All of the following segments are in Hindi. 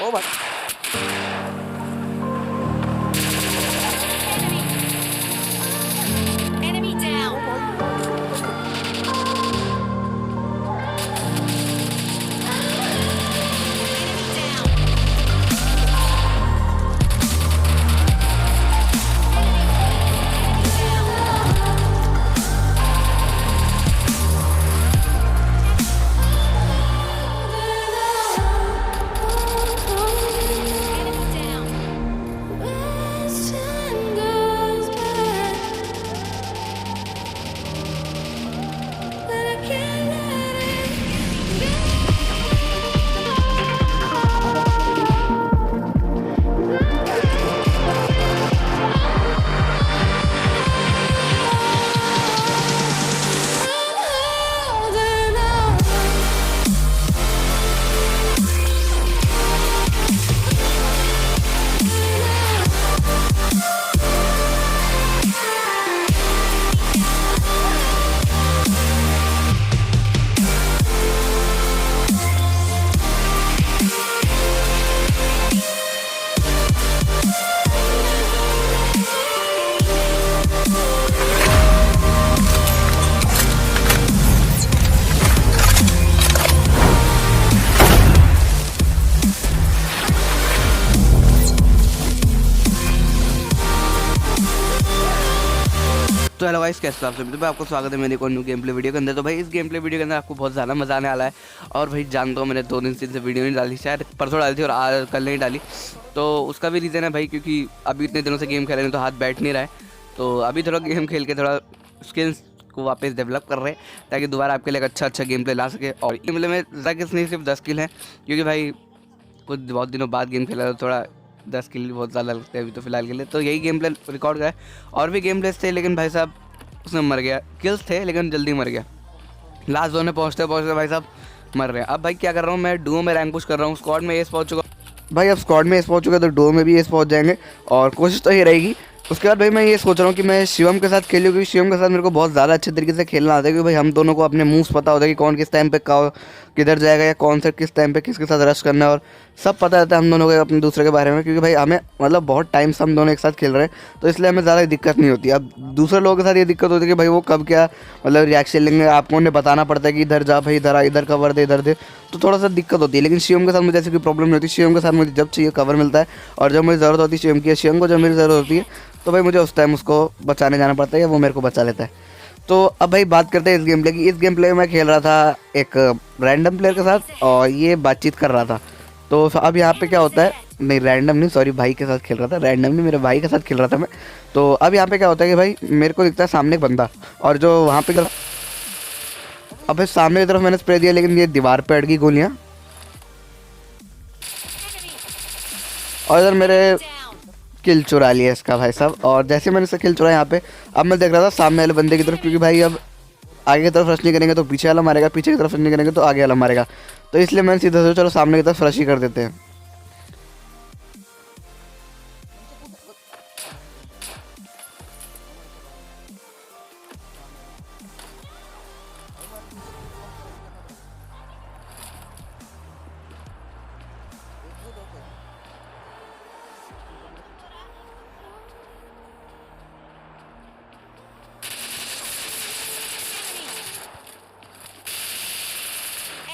ओ भाई Enemy down. Enemy down. Enemy down. तो हेलो गाइस, कैसे हो आप सभी। तो भाई आपको स्वागत है मेरी एक और न्यू गेम प्ले वीडियो के अंदर। तो भाई इस गेम प्ले वीडियो के अंदर आपको बहुत ज़्यादा मज़ा आने वाला है। और भाई जानता हूँ मैंने 2 दिन से वीडियो नहीं डाली, शायद परसों डाली थी और आज कल नहीं डाली। तो उसका भी रीज़न है भाई, क्योंकि अभी इतने दिनों से गेम खेल रहे हैं तो हाथ बैठ नहीं रहा है। तो अभी थोड़ा गेम खेल के थोड़ा स्किल्स को वापस डेवलप कर रहे हैं, ताकि दोबारा आपके लिए एक अच्छा गेम प्ले ला सके। और गेम प्ले में ज़्यादा नहीं, सिर्फ 10 किल हैं, क्योंकि भाई कुछ बहुत दिनों बाद गेम खेला तो थोड़ा 10 किल बहुत ज़्यादा लगते हैं अभी तो फिलहाल के लिए। तो यही गेम प्ले रिकॉर्ड करा है। और भी गेम प्लेस थे, लेकिन भाई साहब उसमें मर गया। किल्स थे लेकिन जल्दी मर गया। लास्ट जोन में पहुँचते पहुँचते भाई साहब मर रहे हैं। अब भाई क्या कर रहा हूँ मैं, डुओ में रैंक पुश कर रहा हूँ। स्क्वाड में एस पहुँच चुका भाई, अब स्क्वाड में एस पहुँच चुका तो डुओ में भी एस पहुँच जाएंगे। और कोशिश तो ये रहेगी। उसके बाद भाई मैं ये सोच रहा हूँ कि मैं शिवम के साथ खेलूँ, क्योंकि शिवम के साथ मेरे को बहुत ज़्यादा अच्छे तरीके से खेलना आता है। क्योंकि भाई हम दोनों को अपने मूव्स पता होता है कि कौन किस टाइम पे किधर जाएगा, या कौन से किस टाइम पे किसके साथ रश करना है, और सब पता रहता है हम दोनों को अपने दूसरे के बारे में। क्योंकि भाई हमें मतलब बहुत टाइम से हम दोनों एक साथ खेल रहे हैं, तो इसलिए हमें ज़्यादा दिक्कत नहीं होती। अब दूसरे लोगों के साथ ये दिक्कत होती है कि भाई वो कब क्या मतलब रिएक्शन लेंगे, आपको उन्हें बताना पड़ता है कि इधर जा भाई, इधर आ, इधर कवर दे, इधर दे, तो थोड़ा सा दिक्कत होती है। लेकिन शिवम के साथ मुझे ऐसी कोई प्रॉब्लम नहीं होती। शिवम के साथ मुझे जब चाहिए कवर मिलता है, और जब मुझे ज़रूरत होती है शिवम की, शिवम को जब मेरी ज़रूरत होती है, तो भाई मुझे उस टाइम उसको बचाने जाना पड़ता है, या वो मेरे को बचा लेता है। तो अब भाई बात करते हैं इस गेम प्ले की। इस गेम प्ले में मैं खेल रहा था एक रैंडम प्लेयर के साथ, और ये बातचीत कर रहा था। तो अब यहाँ पे क्या होता है, नहीं रैंडम नहीं, सॉरी, भाई के साथ खेल रहा था। रैंडम नहीं, मेरे भाई के साथ खेल रहा था मैं। तो अब यहाँ पे क्या होता है कि भाई मेरे को दिखता है सामने एक बंदा, और जो वहाँ पे अब भाई सामने की तरफ मैंने स्प्रे दिया, लेकिन ये दीवार पे अड़ गई गोलियाँ, और इधर मेरे किल चुरा लिया इसका भाई साहब। और जैसे मैंने इसका किल चुराया यहाँ पे, अब मैं देख रहा था सामने वाले बंदे की तरफ, क्योंकि भाई अब आगे की तरफ रश नहीं करेंगे तो पीछे वाला मारेगा, पीछे की तरफ रश नहीं करेंगे तो आगे वाला मारेगा। तो इसलिए मैंने सीधा सोचा चलो सामने की तरफ रश ही कर देते हैं।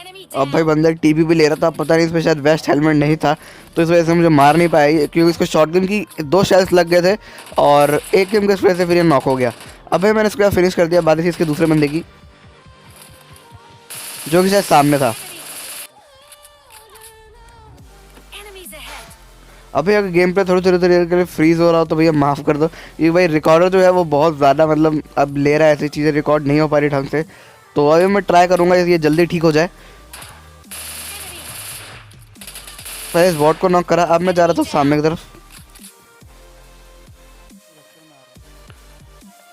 Enemy अब भाई down. बंदा टीपी भी ले रहा था, अब पता नहीं इसमें शायद वेस्ट हेलमेट नहीं था, तो इस वजह से मुझे मार नहीं पाया, क्योंकि इसको शॉटगन की 2 शेल्स लग गए थे, और एक गेम के स्प्रे से फिर ये नॉक हो गया। अब भाई मैंने इसको फिनिश कर दिया। बात थी इसके दूसरे बंदे की, जो कि शायद सामने था। Enemies ahead. अब भैया गेम पे थोड़ी थोड़ी देर के लिए फ्रीज हो रहा हो तो भैया माफ़ कर दो, क्योंकि भाई रिकॉर्डर जो है वो बहुत ज़्यादा मतलब अब ले रहा है, ऐसी चीज़ें रिकॉर्ड नहीं हो पा रही ढंग से। तो अभी मैं ट्राई करूँगा ये जल्दी ठीक हो जाए। पहले इस बॉट को नॉक करा, अब मैं जा रहा था सामने की तरफ।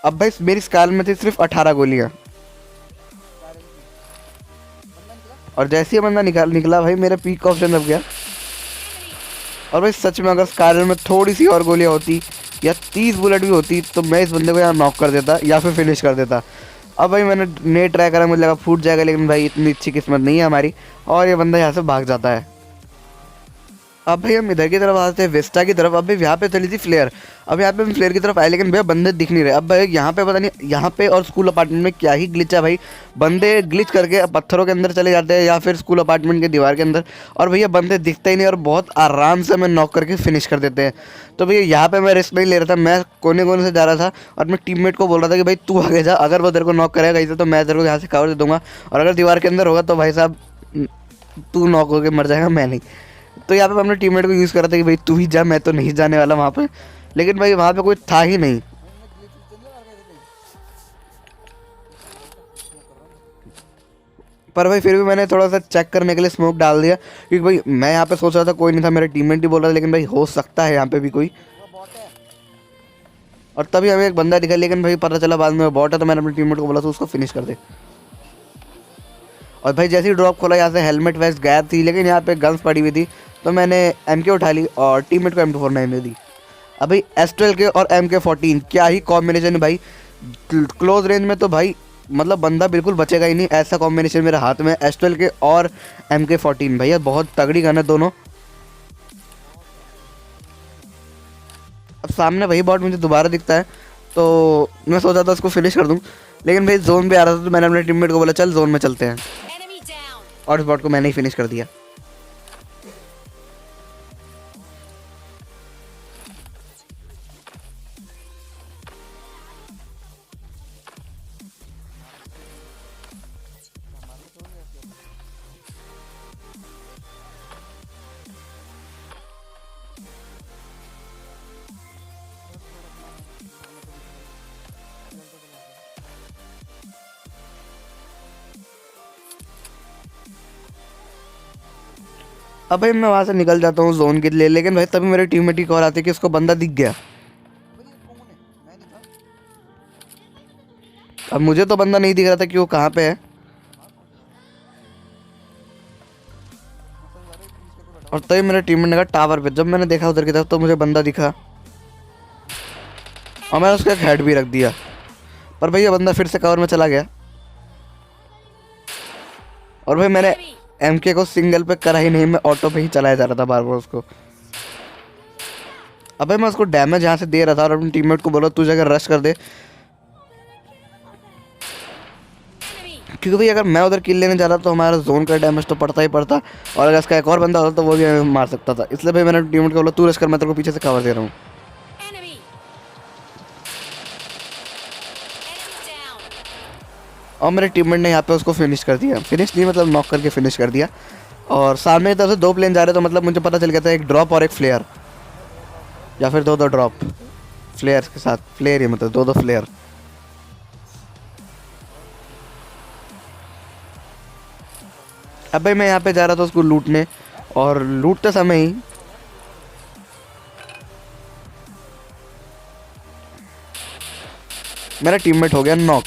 अब भाई मेरी स्काल में थी सिर्फ 18 गोलियाँ, और जैसे ही बंदा निकला भाई मेरा पीक ऑप्शन दब गया। और भाई सच में अगर स्कारल में थोड़ी सी और गोलियाँ होती, या 30 बुलेट भी होती, तो मैं इस बंदे को यहाँ नॉक कर देता या फिर फिनिश कर देता। अब भाई मैंने नेट ट्राई करा, मुझे लगा फूट जाएगा, लेकिन भाई इतनी अच्छी किस्मत नहीं है हमारी, और ये बंदा यहाँ से भाग जाता है। अब भाई हम इधर की तरफ आते हैं विस्टा की तरफ। अब भाई यहाँ पे चली थी फ्लेयर। अब यहाँ पे हम फ्लेयर की तरफ आए लेकिन भैया बंदे दिख नहीं रहे। अब भाई यहाँ पे पता नहीं यहाँ पे और स्कूल अपार्टमेंट में क्या ही ग्लिच है भाई। बंदे ग्लिच करके पत्थरों के अंदर चले जाते हैं या फिर स्कूल अपार्टमेंट के दीवार के अंदर, और भैया बंदे दिखते ही नहीं और बहुत आराम से हमें नॉक करके फिनिश कर देते हैं। तो भैया यहाँ पे मैं रिस्क नहीं ले रहा था, मैं कोने कोने से जा रहा था और मैं टीममेट को बोल रहा था कि भाई तू आगे जा, अगर वो तेरे को नॉक करेगा इसे तो मैं तेरे को यहाँ से कवर दे दूंगा, और अगर दीवार के अंदर होगा तो भाई साहब तू नॉक होकर मर जाएगा, मैं नहीं। तो यहाँ पे हमने टीममेट को यूज़ करा था कि भाई तू ही जा, मैं तो नहीं जाने वाला वहाँ पे। लेकिन भाई वहाँ पे कोई था ही नहीं। पर भाई फिर भी मैंने थोड़ा सा चेक करने के लिए स्मोक डाल दिया, क्योंकि भाई मैं यहाँ पे सोच रहा था कोई नहीं था, मेरा टीममेट ही बोल रहा था, लेकिन भाई हो सकता है यहाँ पे भी कोई। और तभी हमें एक बंदा दिखा, लेकिन भाई पता चला बाद में बॉट है, तो मैंने अपने टीममेट को बोला था उसको फिनिश कर दे। और भाई जैसे ही ड्रॉप खोला यहाँ से हेलमेट वेस्ट गायब थी, लेकिन यहाँ पे गन्स पड़ी हुई थी, तो मैंने MK उठा ली और टीममेट को M249 दे दी। अब भाई S12 के और MK14 क्या ही कॉम्बिनेशन है भाई। क्लोज रेंज में तो भाई मतलब बंदा बिल्कुल बचेगा ही नहीं, ऐसा कॉम्बिनेशन मेरे हाथ में S12 के और MK14। भैया बहुत तगड़ी गन है दोनों। अब सामने वही बॉट मुझे दोबारा दिखता है, तो मैं सोचा था उसको फिनिश कर दूं, लेकिन भाई जोन पे आ रहा था, तो मैंने अपने टीममेट को बोला चल जोन में चलते हैं, Enemy down. और इस बॉट को मैंने ही फिनिश कर दिया। अब भाई मैं वहाँ से निकल जाता हूँ जोन के लिए, लेकिन भाई तभी मेरे टीममेट की कॉल आती है कि उसको बंदा दिख गया। अब मुझे तो बंदा नहीं दिख रहा था कि वो कहाँ पे है, और तभी मेरे टीममेट ने कहा टावर पे। जब मैंने देखा उधर की तरफ तो मुझे बंदा दिखा और मैंने उसका एक हेड भी रख दिया, पर भाई ये बंदा फिर से कवर में चला गया। और भाई मैंने MK को सिंगल पे करा ही नहीं, मैं ऑटो पे ही चलाया जा रहा था बार बार उसको। अबे मैं उसको डैमेज यहाँ से दे रहा था और अपने टीममेट को बोला तू जगह रश कर दे, Enemy. क्योंकि भाई अगर मैं उधर किल लेने जा रहा तो हमारा जोन का डैमेज तो पड़ता ही पड़ता, और अगर इसका एक और बंदा होता तो वो भी हमें मार सकता था। इसलिए भाई मैंने टीममेट को बोला तू रश कर, मैं तेरे को पीछे से कवर दे रहा हूँ। Enemy. Enemy down. और मेरे टीममेट ने यहाँ पे उसको फिनिश कर दिया, फिनिश नहीं मतलब नॉक करके फिनिश कर दिया। और सामने की तरफ से दो प्लेन जा रहे, तो मतलब मुझे पता चल गया था एक ड्रॉप और एक फ्लेयर, या फिर दो ड्रॉप फ्लेयर के साथ, फ्लेयर ही मतलब दो फ्लेयर। अब भाई मैं यहाँ पे जा रहा था उसको लूटने, और लूटते समय ही मेरा टीममेट हो गया नॉक।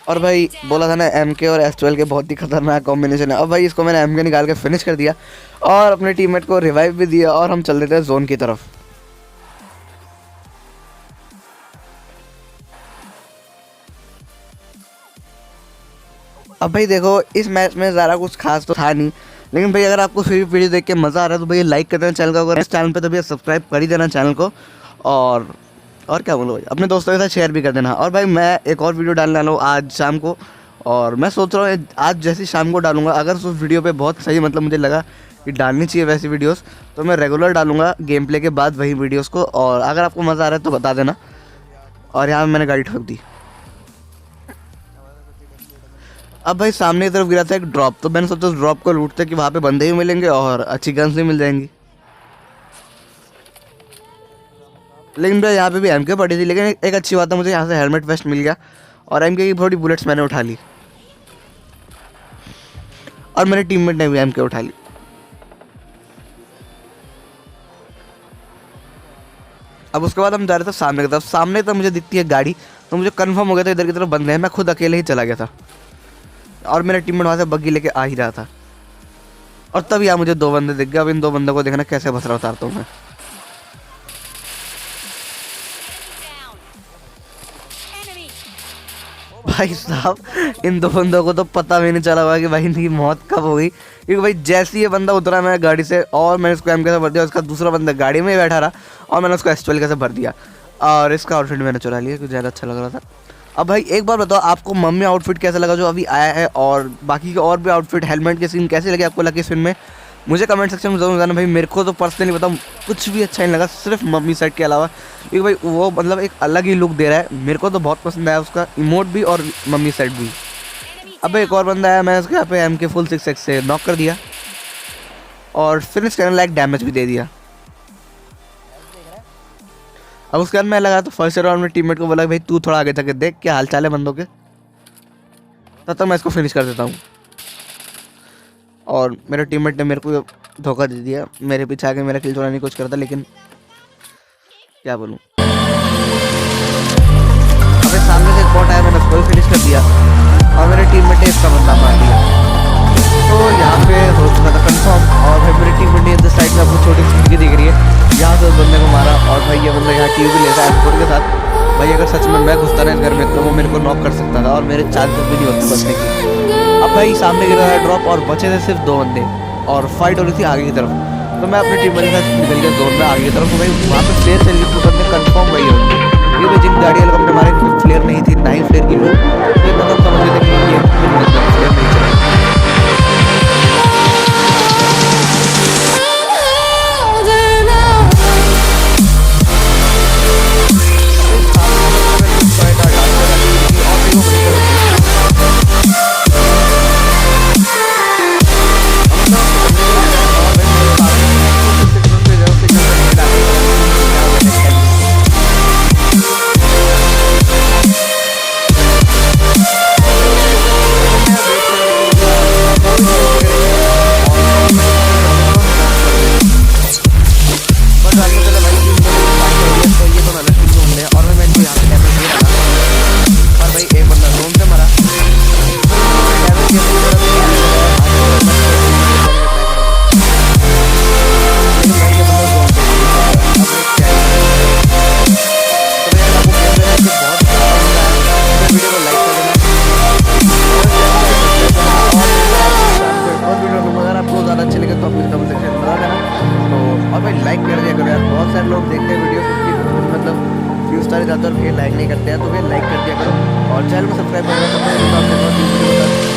और भाई बोला था ना MK और S12 के बहुत ही खतरनाक कॉम्बिनेशन है। अब भाई इसको मैंने MK निकाल के फिनिश कर दिया और अपने टीममेट को रिवाइव भी दिया, और हम चल देते हैं जोन की तरफ। अब भाई देखो इस मैच में ज़्यादा कुछ खास तो था नहीं, लेकिन भाई अगर आपको फिर वीडियो देख के मज़ा आ रहा है तो भाई लाइक कर देना चैनल को, अगर इस चैनल पे तो भैया सब्सक्राइब कर ही देना चैनल को, और क्या बोलो भाई अपने दोस्तों के साथ शेयर भी कर देना। और भाई मैं एक और वीडियो डालने वाला हूँ आज शाम को, और मैं सोच रहा हूँ आज जैसी शाम को डालूंगा, अगर उस वीडियो पे बहुत सही मतलब मुझे लगा कि डालनी चाहिए वैसी वीडियोस, तो मैं रेगुलर डालूंगा गेम प्ले के बाद वही वीडियोस को। और अगर आपको मज़ा आ रहा है तो बता देना। और यहाँ मैंने गाड़ी ठोक दी। अब भाई सामने की तरफ गिरा था एक ड्रॉप, तो मैंने सोचा उस ड्रॉप को लूटते कि वहाँ पे बंदे भी मिलेंगे और अच्छी गन्स भी मिल जाएंगी। लेकिन भाई यहाँ पे भी MK पड़ी थी, लेकिन एक अच्छी बात है मुझे यहाँ से हेलमेट वेस्ट मिल गया, और MK की थोड़ी बुलेट्स मैंने उठा ली, और मेरे टीममेट ने भी MK उठा ली। अब उसके बाद हम जा रहे थे सामने की तरफ। सामने की तरफ मुझे दिखती है गाड़ी, तो मुझे कंफर्म हो गया था इधर की तरफ बंदे हैं। मैं खुद अकेले ही चला गया था, और मेरा टीममेट वहाँ से बग्गी लेके आ ही रहा था, और तब यहाँ मुझे दो बंदे दिख गए। अब इन दो बंदों को देखना कैसे बसरा उतारता हूँ मैं। Down. Enemy. भाई साहब इन दो बंदों को तो पता भी नहीं चला हुआ कि भाई इनकी मौत कब हो गई, क्योंकि भाई जैसे ये बंदा उतरा मैं गाड़ी से और मैंने उसको एम कैसे भर दिया, उसका दूसरा बंदा गाड़ी में ही बैठा रहा और मैंने उसको एस कैसे भर दिया। और इसका आउटफिट मैंने चुरा लिया क्योंकि ज़्यादा अच्छा लग रहा था। अब भाई एक बार बताओ आपको मम्मी आउटफिट कैसा लगा जो अभी आया है, और बाकी के और भी आउटफिट हेलमेट के सीन कैसे लगे आपको लकी स्पिन में, मुझे कमेंट सेक्शन में जरूर बताना भाई। मेरे को तो पर्सनली बताऊँ कुछ भी अच्छा नहीं लगा सिर्फ मम्मी सेट के अलावा, क्योंकि भाई वो मतलब एक अलग ही लुक दे रहा है। मेरे को तो बहुत पसंद आया उसका इमोट भी और मम्मी सेट भी। Enemy अब एक और बंदा आया, मैंने उसके यहाँ पे एम के फुल 6x से नॉक कर दिया और फिनिश करने लायक डैमेज भी दे दिया। अब उसके बाद मैं लगा तो फर्स्ट राउंड में टीममेट को बोला भाई तू थोड़ा आगे जाके देख क्या हाल चाल है बंदों के, तब तक मैं इसको फिनिश कर देता हूँ। और मेरे टीममेट ने मेरे को धोखा दे दिया, मेरे पीछे आके मेरा किल चुराने की कोशिश करता, लेकिन क्या बोलूँ। अबे सामने से एक बॉट आया, मैंने उसको फिनिश कर दिया और मेरे टीममेट ने इसका बंदा मार दिया। तो यहाँ पे हो चुका था कंफर्म। और भाई मेरी टीममेट ने इस साइड में आपको छोटी सी खिड़की दिख रही है, यहाँ से उस बंदे को मारा और भाई ये बंदा यहाँ टीवी लेता है M4 के साथ। भाई अगर सच में मैं घुसता ना इस घर में तो वो मेरे को नॉक कर सकता था और मेरे चांसेस भी नहीं होते बचने की। अब भाई सामने गिरा था ड्रॉप और बचे थे सिर्फ 2 बंदे और फाइट हो रही थी आगे की तरफ। तो मैं अपनी टीम के साथ निकल गया जोन में आगे की तरफ। तो भाई वहाँ पे फ्लेयर चल रही थी, बंदे कंफर्म वही होगी, क्योंकि जिन गाड़ी वाले हमने मारे कोई फ्लेयर नहीं थी, 9 फ्लेयर की लोग, तो मतलब समझ लेते कि ये फ्लेयर नहीं चलेगी। अच्छे लगे तो आप मुझे कमेंट सेक्शन में बता देना। तो और भाई लाइक कर दिया करो यार, बहुत सारे लोग देखते हैं वीडियो मतलब व्यूज सारे ज़्यादा और फिर लाइक नहीं करते हैं, तो फिर लाइक कर दिया करो और चैनल को सब्सक्राइब कर दो।